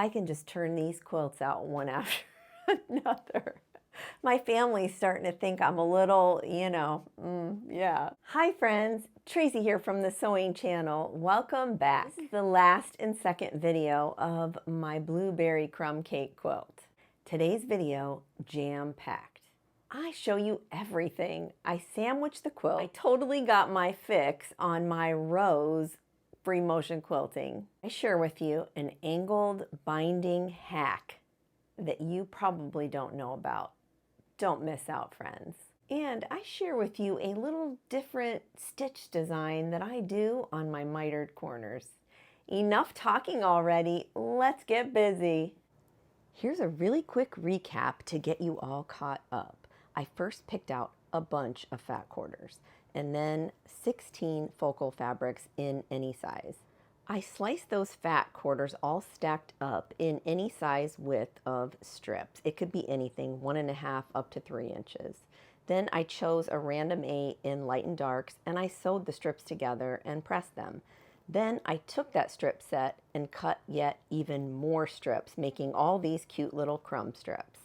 I can just turn these quilts out one after another. My family's starting to think I'm a little, yeah. Hi friends, Tracy here from the Sewing Channel. Welcome back. This is the last and second video of my blueberry crumb cake quilt. Today's video, jam-packed. I show you everything. I sandwich the quilt. I totally got my fix on my rose free motion quilting. I share with you an angled binding hack that you probably don't know about. Don't miss out, friends. And I share with you a little different stitch design that I do on my mitered corners. Enough talking already, let's get busy. Here's a really quick recap to get you all caught up. I first picked out a bunch of fat quarters and then 16 focal fabrics in any size. I sliced those fat quarters all stacked up in any size width of strips. It could be anything, 1.5 up to 3 inches. Then I chose a random 8 in light and darks and I sewed the strips together and pressed them. Then I took that strip set and cut yet even more strips, making all these cute little crumb strips.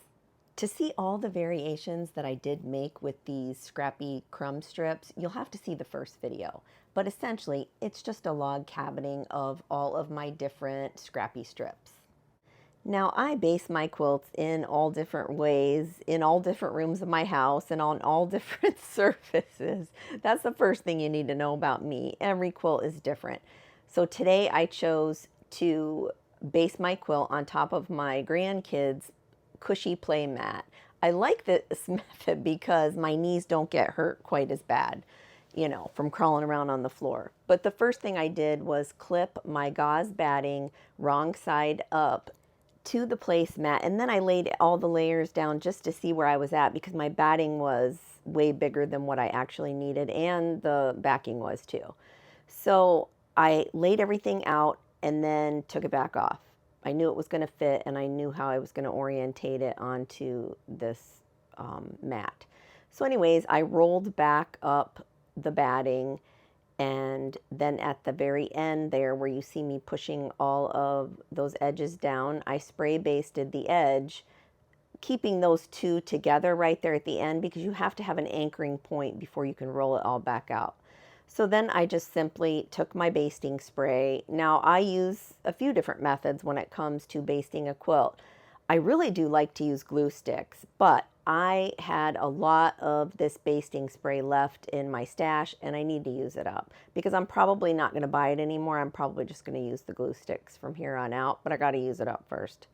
To see all the variations that I did make with these scrappy crumb strips, you'll have to see the first video. But essentially, it's just a log cabining of all of my different scrappy strips. Now, I base my quilts in all different ways, in all different rooms of my house, and on all different surfaces. That's the first thing you need to know about me. Every quilt is different. So today I chose to base my quilt on top of my grandkids' cushy play mat. I like this method because my knees don't get hurt quite as bad, from crawling around on the floor. But the first thing I did was clip my gauze batting wrong side up to the placemat, and then I laid all the layers down just to see where I was at because my batting was way bigger than what I actually needed, and the backing was too. So I laid everything out and then took it back off. I knew it was going to fit, and I knew how I was going to orientate it onto this mat. So anyways, I rolled back up the batting, and then at the very end there where you see me pushing all of those edges down, I spray basted the edge, keeping those two together right there at the end because you have to have an anchoring point before you can roll it all back out. So then I just simply took my basting spray. Now I use a few different methods when it comes to basting a quilt. I really do like to use glue sticks, but I had a lot of this basting spray left in my stash and I need to use it up because I'm probably not going to buy it anymore. I'm probably just going to use the glue sticks from here on out, but I got to use it up first.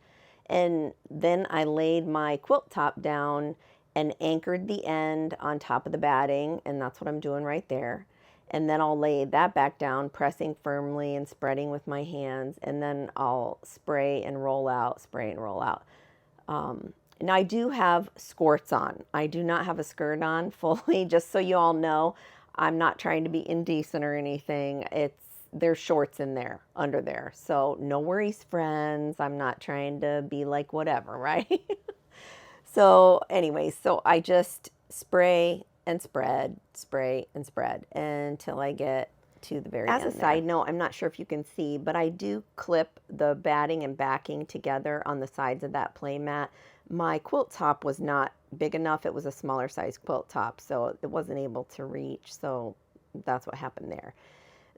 And then I laid my quilt top down and anchored the end on top of the batting, and that's what I'm doing right there. And then I'll lay that back down, pressing firmly and spreading with my hands, and then I'll spray and roll out, spray and roll out. Now I do have skirts on. I do not have a skirt on fully, just so you all know. I'm not trying to be indecent or anything. There's shorts in there, under there. So no worries, friends. I'm not trying to be like whatever, right? So anyways, so I just spray and spread, spray and spread until I get to the very end. As a side note, I'm not sure if you can see, but I do clip the batting and backing together on the sides of that play mat. My quilt top was not big enough. It was a smaller size quilt top, so it wasn't able to reach. So that's what happened there.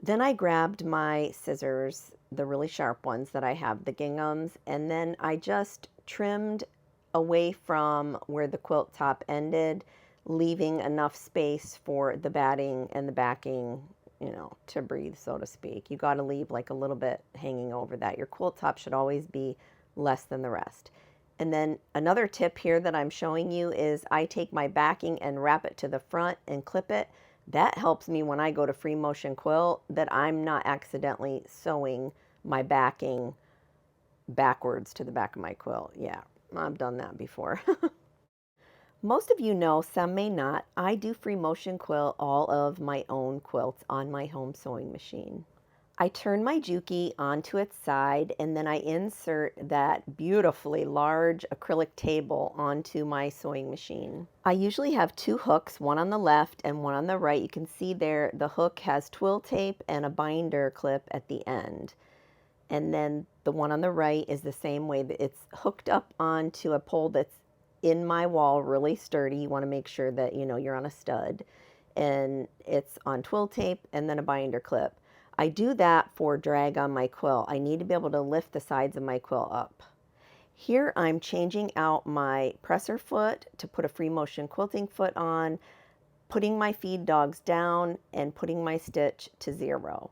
Then I grabbed my scissors, the really sharp ones that I have, the ginghams, and then I just trimmed away from where the quilt top ended, leaving enough space for the batting and the backing, to breathe, so to speak. You got to leave like a little bit hanging over that. Your quilt top should always be less than the rest. And then another tip here that I'm showing you is I take my backing and wrap it to the front and clip it. That helps me when I go to free motion quilt that I'm not accidentally sewing my backing backwards to the back of my quilt. Yeah, I've done that before. Most of you know, some may not, I do free motion quilt all of my own quilts on my home sewing machine. I turn my Juki onto its side and then I insert that beautifully large acrylic table onto my sewing machine. I usually have 2 hooks, one on the left and one on the right. You can see there the hook has twill tape and a binder clip at the end. And then the one on the right is the same way, that it's hooked up onto a pole that's in my wall, really sturdy. You want to make sure that, you know, you're on a stud, and it's on twill tape and then a binder clip. I do that for drag on my quilt. I need to be able to lift the sides of my quilt up. Here I'm changing out my presser foot to put a free motion quilting foot on, putting my feed dogs down and putting my stitch to 0.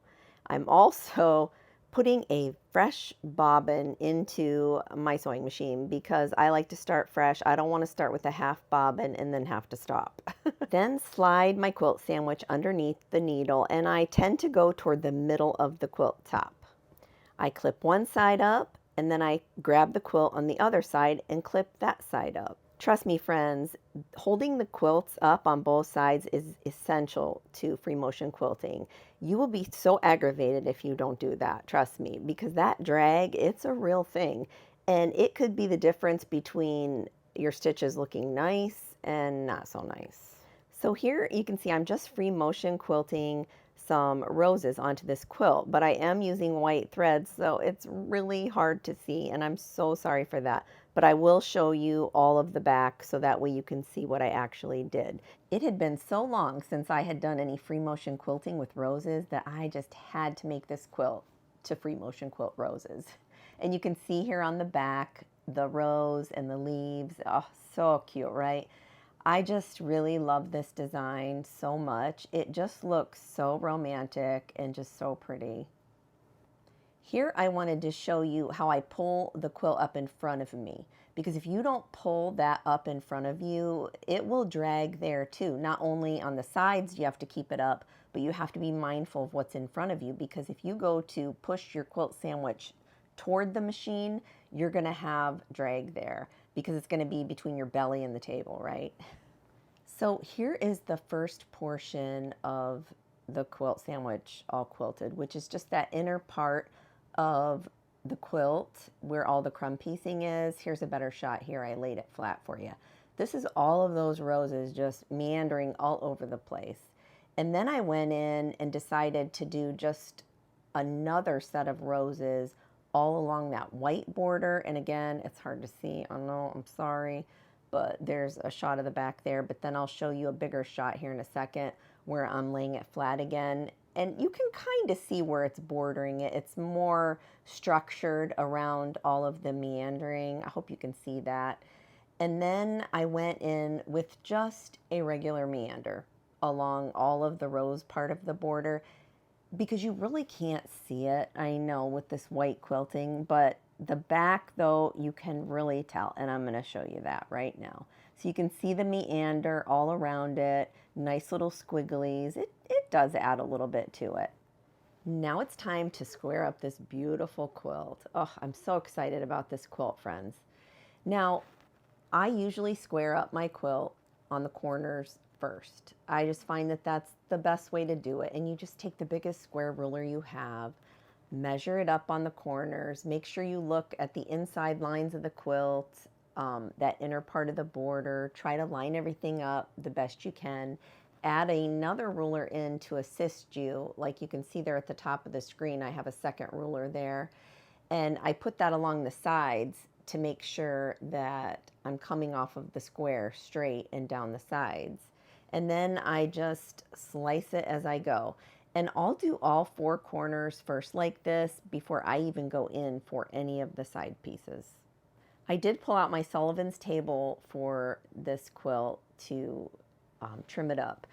I'm also putting a fresh bobbin into my sewing machine because I like to start fresh. I don't want to start with a half bobbin and then have to stop. Then slide my quilt sandwich underneath the needle, and I tend to go toward the middle of the quilt top. I clip one side up, and then I grab the quilt on the other side and clip that side up. Trust me, friends, holding the quilts up on both sides is essential to free motion quilting. You will be so aggravated if you don't do that, trust me, because that drag, it's a real thing. And it could be the difference between your stitches looking nice and not so nice. So here you can see I'm just free motion quilting some roses onto this quilt, but I am using white threads, so it's really hard to see, and I'm so sorry for that. But I will show you all of the back so that way you can see what I actually did. It had been so long since I had done any free motion quilting with roses that I just had to make this quilt to free motion quilt roses. And you can see here on the back the rose and the leaves. Oh, so cute, right? I just really love this design so much. It just looks so romantic and just so pretty. Here I wanted to show you how I pull the quilt up in front of me, because if you don't pull that up in front of you, it will drag there too. Not only on the sides you have to keep it up, but you have to be mindful of what's in front of you, because if you go to push your quilt sandwich toward the machine, you're going to have drag there because it's going to be between your belly and the table, right? So here is the first portion of the quilt sandwich all quilted, which is just that inner part of the quilt where all the crumb piecing is. Here's a better shot here. I laid it flat for you. This is all of those roses just meandering all over the place. And then I went in and decided to do just another set of roses all along that white border. And again, it's hard to see. I know, I'm sorry, but there's a shot of the back there. But then I'll show you a bigger shot here in a second where I'm laying it flat again. And you can kind of see where it's bordering it. It's more structured around all of the meandering. I hope you can see that. And then I went in with just a regular meander along all of the rose part of the border, because you really can't see it, I know, with this white quilting, but the back though, you can really tell, and I'm going to show you that right now. So you can see the meander all around it, nice little squigglies. It does add a little bit to it. Now it's time to square up this beautiful quilt. Oh, I'm so excited about this quilt, friends. Now, I usually square up my quilt on the corners first. I just find that that's the best way to do it. And you just take the biggest square ruler you have, measure it up on the corners, make sure you look at the inside lines of the quilt, that inner part of the border, try to line everything up the best you can. Add another ruler in to assist you. Like you can see there at the top of the screen, I have a second ruler there. And I put that along the sides to make sure that I'm coming off of the square straight and down the sides. And then I just slice it as I go. And I'll do all 4 corners first like this before I even go in for any of the side pieces. I did pull out my Sullivan's table for this quilt to trim it up.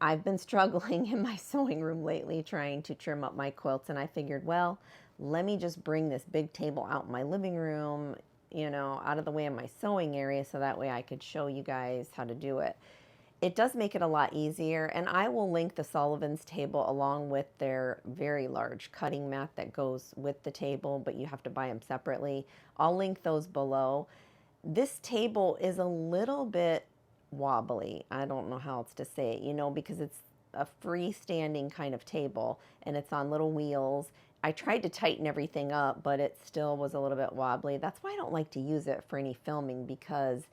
I've been struggling in my sewing room lately trying to trim up my quilts, and I figured, well, let me just bring this big table out in my living room, you know, out of the way of my sewing area, so that way I could show you guys how to do it. It does make it a lot easier, and I will link the Sullivan's table along with their very large cutting mat that goes with the table, but you have to buy them separately. I'll link those below. This table is a little bit wobbly. I don't know how else to say it, you know, because it's a freestanding kind of table and it's on little wheels. I tried to tighten everything up, but it still was a little bit wobbly. That's why I don't like to use it for any filming, because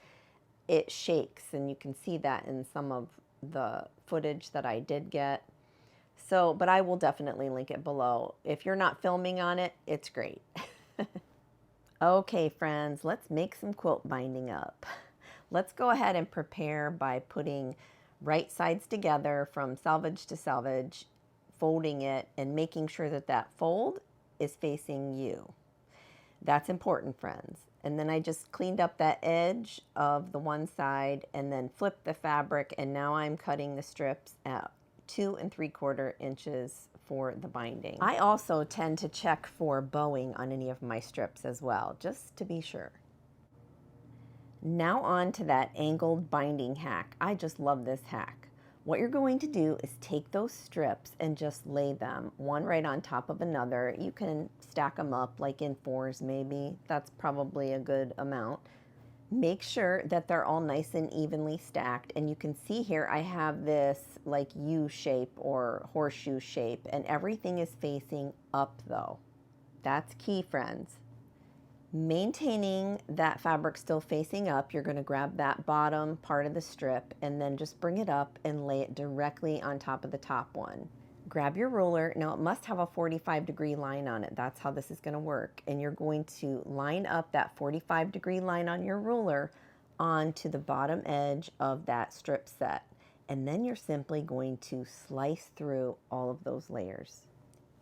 it shakes, and you can see that in some of the footage that I did get. So, but I will definitely link it below. If you're not filming on it, it's great. Okay, friends, let's make some quilt binding up. Let's go ahead and prepare by putting right sides together from selvage to selvage, folding it and making sure that that fold is facing you. That's important, friends. And then I just cleaned up that edge of the one side and then flipped the fabric, and now I'm cutting the strips at 2 3/4 inches for the binding. I also tend to check for bowing on any of my strips as well, just to be sure. Now on to that angled binding hack. I just love this hack. What you're going to do is take those strips and just lay them one right on top of another. You can stack them up like in 4s maybe. That's probably a good amount. Make sure that they're all nice and evenly stacked. And you can see here I have this like U shape or horseshoe shape, and everything is facing up though. That's key, friends. Maintaining that fabric still facing up, you're going to grab that bottom part of the strip and then just bring it up and lay it directly on top of the top one. Grab your ruler. Now it must have a 45-degree line on it. That's how this is going to work. And you're going to line up that 45-degree line on your ruler onto the bottom edge of that strip set. And then you're simply going to slice through all of those layers.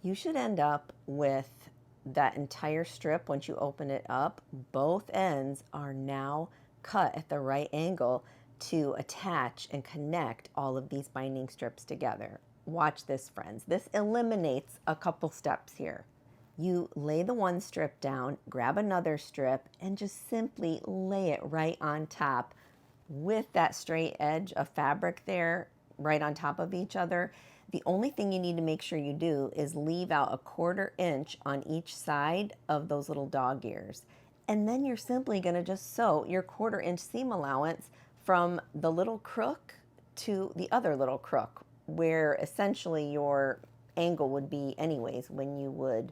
You should end up with that entire strip. Once you open it up, both ends are now cut at the right angle to attach and connect all of these binding strips together. Watch this, friends. This eliminates a couple steps here. You lay the one strip down, grab another strip, and just simply lay it right on top with that straight edge of fabric there right on top of each other. The only thing you need to make sure you do is leave out a 1/4 inch on each side of those little dog ears. And then you're simply going to just sew your 1/4 inch seam allowance from the little crook to the other little crook, where essentially your angle would be anyways when you would,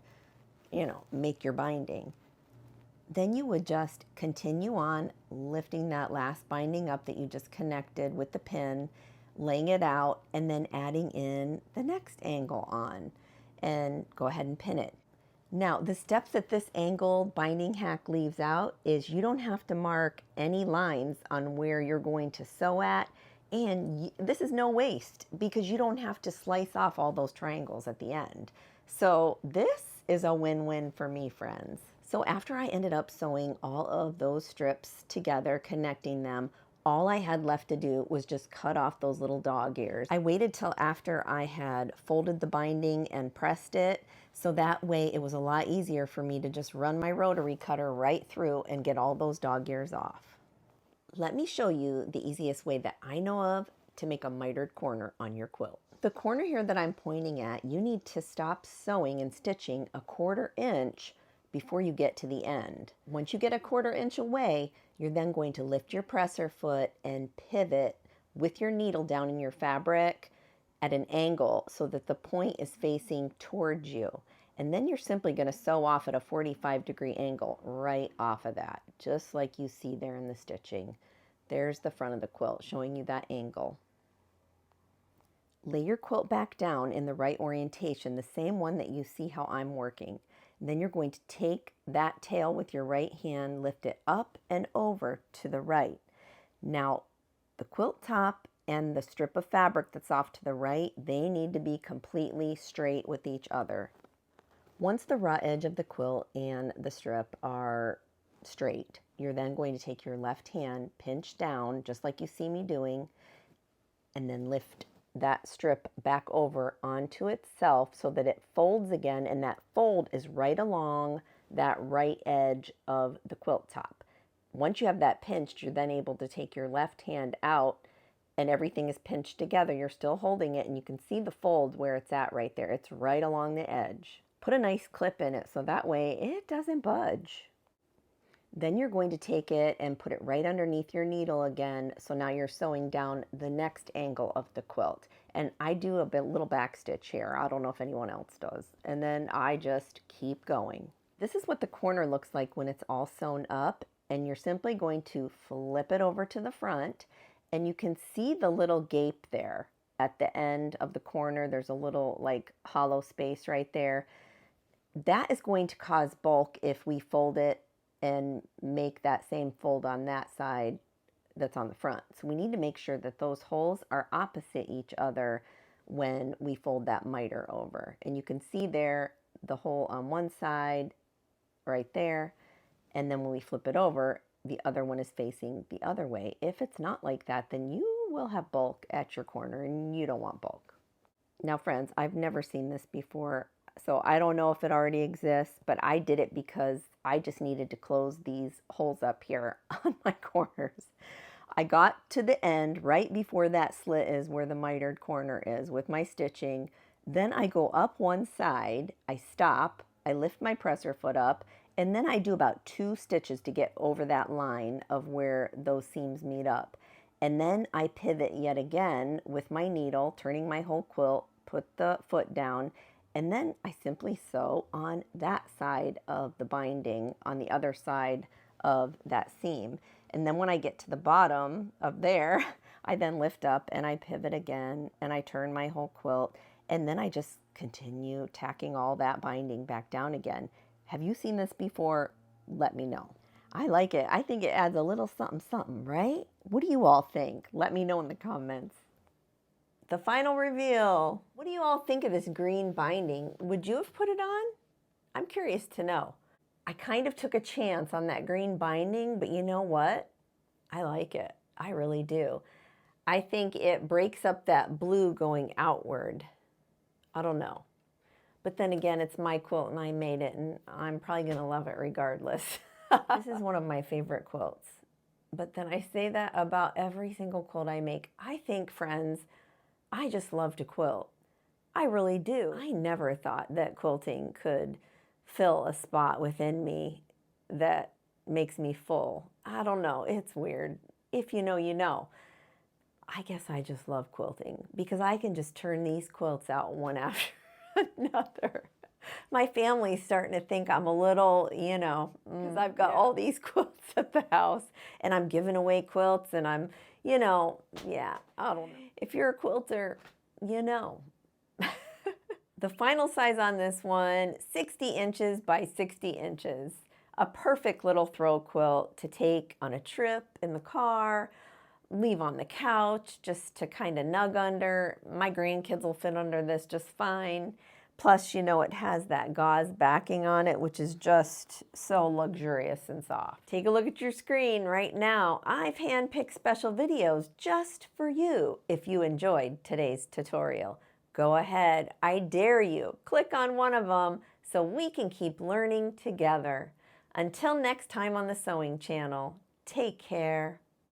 make your binding. Then you would just continue on lifting that last binding up that you just connected with the pin, laying it out, and then adding in the next angle on, and go ahead and pin it. Now, the steps that this angled binding hack leaves out is you don't have to mark any lines on where you're going to sew at, and this is no waste because you don't have to slice off all those triangles at the end. So this is a win-win for me, friends. So after I ended up sewing all of those strips together, connecting them, all I had left to do was just cut off those little dog ears. I waited till after I had folded the binding and pressed it, so that way it was a lot easier for me to just run my rotary cutter right through and get all those dog ears off. Let me show you the easiest way that I know of to make a mitered corner on your quilt. The corner here that I'm pointing at, you need to stop sewing and stitching a 1/4 inch before you get to the end. Once you get a 1/4 inch away, you're then going to lift your presser foot and pivot with your needle down in your fabric at an angle so that the point is facing towards you. And then you're simply going to sew off at a 45-degree angle right off of that, just like you see there in the stitching. There's the front of the quilt showing you that angle. Lay your quilt back down in the right orientation, the same one that you see how I'm working. Then you're going to take that tail with your right hand, lift it up and over to the right. Now, the quilt top and the strip of fabric that's off to the right, they need to be completely straight with each other. Once the raw edge of the quilt and the strip are straight, you're then going to take your left hand, pinch down, just like you see me doing, and then lift that strip back over onto itself so that it folds again, and that fold is right along that right edge of the quilt top. Once you have that pinched, you're then able to take your left hand out and everything is pinched together. You're still holding it and you can see the fold where it's at right there. It's right along the edge. Put a nice clip in it so that way it doesn't budge. Then you're going to take it and put it right underneath your needle again. So now you're sewing down the next angle of the quilt. And I do a little back stitch here. I don't know if anyone else does. And then I just keep going. This is what the corner looks like when it's all sewn up. And you're simply going to flip it over to the front. And you can see the little gape there. at the end of the corner, there's a little like hollow space right there. That is going to cause bulk if we fold it and make that same fold on that side that's on the front. So we need to make sure that those holes are opposite each other when we fold that miter over. And you can see there the hole on one side right there, and then when we flip it over, the other one is facing the other way. If it's not like that, then you will have bulk at your corner, and you don't want bulk. Now friends, I've never seen this before, so I don't know if it already exists, but I did it because I just needed to close these holes up here on my corners. I got to the end right before that slit is where the mitered corner is with my stitching. Then I go up one side, I stop, I lift my presser foot up, and then I do about 2 stitches to get over that line of where those seams meet up. And then I pivot yet again with my needle, turning my whole quilt, put the foot down, and then I simply sew on that side of the binding on the other side of that seam. And then when I get to the bottom of there, I then lift up and I pivot again and I turn my whole quilt, and then I just continue tacking all that binding back down again. Have you seen this before? Let me know. I like it. I think it adds a little something something, right? What do you all think? Let me know in the comments. The final reveal. What do you all think of this green binding? Would you have put it on? I'm curious to know. I kind of took a chance on that green binding, but you know what? I like it. I really do. I think it breaks up that blue going outward. I don't know. But then again, it's my quilt and I made it, and I'm probably going to love it regardless. This is one of my favorite quilts. But then I say that about every single quilt I make. I think, friends, I just love to quilt. I really do. I never thought that quilting could fill a spot within me that makes me full. I don't know. It's weird. If you know, you know. I guess I just love quilting because I can just turn these quilts out one after another. My family's starting to think I'm a little, because I've got all these quilts at the house and I'm giving away quilts and I'm, I don't know. If you're a quilter, you know. The final size on this one, 60 inches by 60 inches. A perfect little throw quilt to take on a trip in the car, leave on the couch just to kind of nug under. My grandkids will fit under this just fine. Plus, it has that gauze backing on it, which is just so luxurious and soft. Take a look at your screen right now. I've handpicked special videos just for you if you enjoyed today's tutorial. Go ahead, I dare you. Click on one of them so we can keep learning together. Until next time on the Sewing Channel, take care.